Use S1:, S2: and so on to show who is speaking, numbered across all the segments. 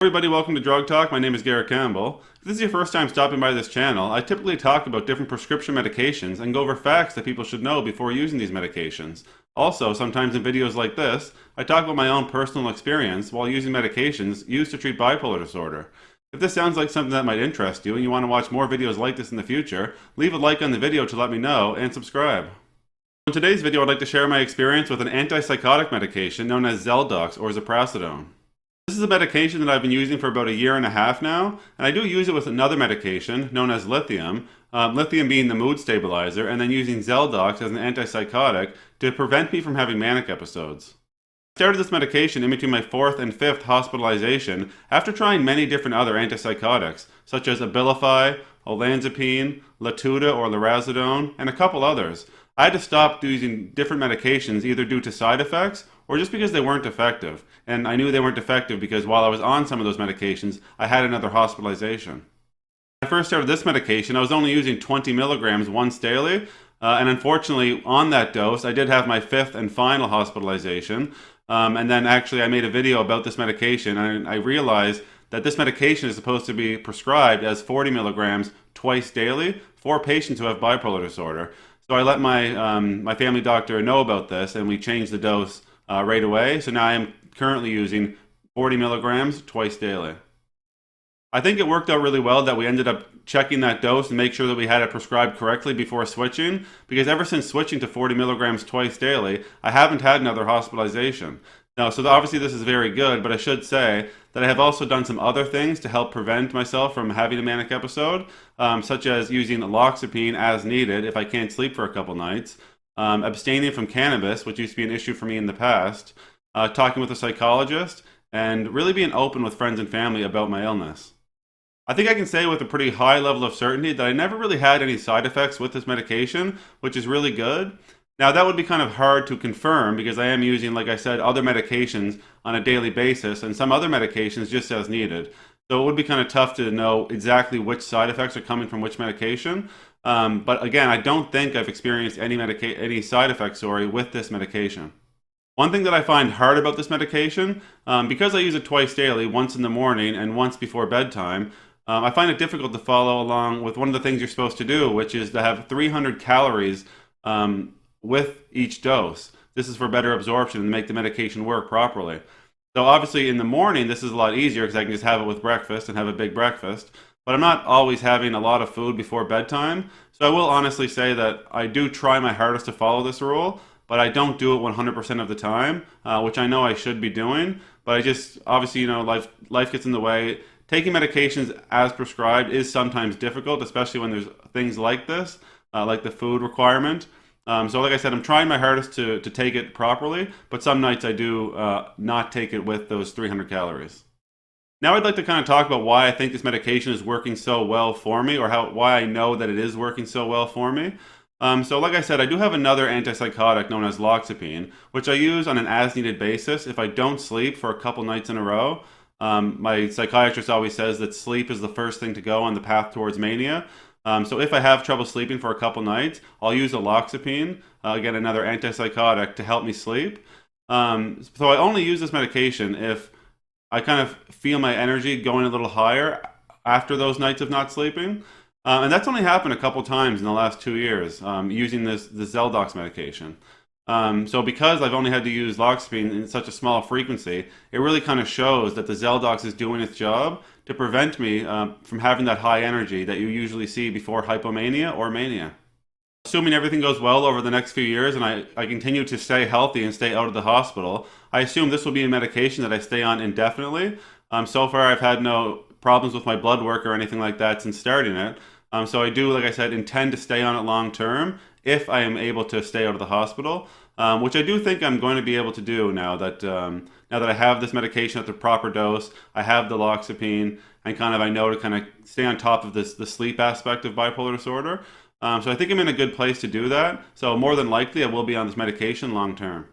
S1: Everybody, welcome to Drug Talk. My name is Garrett Campbell. If this is your first time stopping by this channel, I typically talk about different prescription medications and go over facts that people should know before using these medications. Also, sometimes in videos like this, I talk about my own personal experience while using medications used to treat bipolar disorder. If this sounds like something that might interest you and you want to watch more videos like this in the future, leave a like on the video to let me know and subscribe. In today's video, I'd like to share my experience with an antipsychotic medication known as Zeldox or Ziprasidone. This is a medication that I've been using for about a year and a half now, and I do use it with another medication known as lithium, lithium being the mood stabilizer, and then using Zeldox as an antipsychotic to prevent me from having manic episodes. I started this medication in between my 4th and 5th hospitalization after trying many different other antipsychotics, such as Abilify, olanzapine, Latuda or Lorazepam, and a couple others. I had to stop using different medications either due to side effects or just because they weren't effective. And I knew they weren't effective because while I was on some of those medications, I had another hospitalization. When I first started this medication, I was only using 20 milligrams once daily. And unfortunately, on that dose, I did have my 5th and final hospitalization. And then actually, I made a video about this medication, and I realized that this medication is supposed to be prescribed as 40 milligrams twice daily for patients who have bipolar disorder. So I let my family doctor know about this, and we changed the dose right away. So now I am currently using 40 milligrams twice daily. I think it worked out really well that we ended up checking that dose and make sure that we had it prescribed correctly before switching, because ever since switching to 40 milligrams twice daily, I haven't had another hospitalization. Now, so obviously this is very good, but I should say that I have also done some other things to help prevent myself from having a manic episode, such as using loxapine as needed if I can't sleep for a couple nights, abstaining from cannabis, which used to be an issue for me in the past, talking with a psychologist, and really being open with friends and family about my illness. I think I can say with a pretty high level of certainty that I never really had any side effects with this medication, which is really good. Now, that would be kind of hard to confirm because I am using, like I said, other medications on a daily basis and some other medications just as needed. So it would be kind of tough to know exactly which side effects are coming from which medication. But again, I don't think I've experienced any side effects, with this medication. One thing that I find hard about this medication, because I use it twice daily, once in the morning and once before bedtime, I find it difficult to follow along with one of the things you're supposed to do, which is to have 300 calories with each dose. This is for better absorption and make the medication work properly. So obviously in the morning, this is a lot easier because I can just have it with breakfast and have a big breakfast. But I'm not always having a lot of food before bedtime. So I will honestly say that I do try my hardest to follow this rule, but I don't do it 100% of the time, which I know I should be doing. But I just, obviously, life gets in the way. Taking medications as prescribed is sometimes difficult, especially when there's things like this, like the food requirement. So like I said, I'm trying my hardest to take it properly, but some nights I do not take it with those 300 calories. Now I'd like to kind of talk about why I think this medication is working so well for me, or why I know that it is working so well for me. So like I said, I do have another antipsychotic known as loxapine, which I use on an as-needed basis if I don't sleep for a couple nights in a row. My psychiatrist always says that sleep is the first thing to go on the path towards mania. So if I have trouble sleeping for a couple nights, I'll use a loxapine, again, another antipsychotic, to help me sleep. So I only use this medication if I kind of feel my energy going a little higher after those nights of not sleeping. And that's only happened a couple times in the last 2 years using the Zeldox medication. So because I've only had to use loxapine in such a small frequency, it really kind of shows that the Zeldox is doing its job to prevent me from having that high energy that you usually see before hypomania or mania. Assuming everything goes well over the next few years and I continue to stay healthy and stay out of the hospital, I assume this will be a medication that I stay on indefinitely. So far I've had no problems with my blood work or anything like that since starting it. So I do, like I said, intend to stay on it long term if I am able to stay out of the hospital, which I do think I'm going to be able to do now that I have this medication at the proper dose, I have the loxapine, and I know to kind of stay on top of the sleep aspect of bipolar disorder. So I think I'm in a good place to do that. So more than likely, I will be on this medication long term.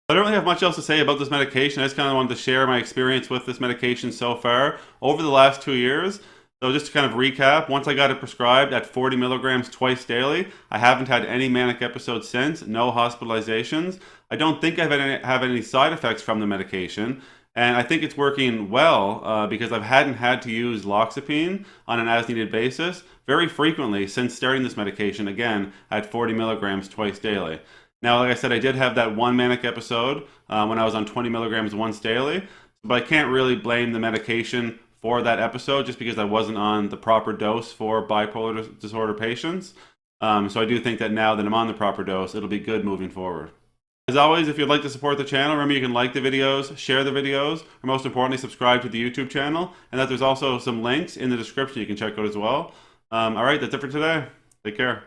S1: I don't really have much else to say about this medication. I just kind of wanted to share my experience with this medication so far over the last 2 years. So just to kind of recap, once I got it prescribed at 40 milligrams twice daily, I haven't had any manic episodes since, no hospitalizations. I don't think I have any side effects from the medication. And I think it's working well because I hadn't had to use loxapine on an as-needed basis very frequently since starting this medication, again, at 40 milligrams twice daily. Now, like I said, I did have that one manic episode when I was on 20 milligrams once daily, but I can't really blame the medication for that episode just because I wasn't on the proper dose for bipolar disorder patients. So I do think that now that I'm on the proper dose, it'll be good moving forward. As always, if you'd like to support the channel, remember you can like the videos, share the videos, or most importantly, subscribe to the YouTube channel, and that there's also some links in the description you can check out as well. All right, that's it for today. Take care.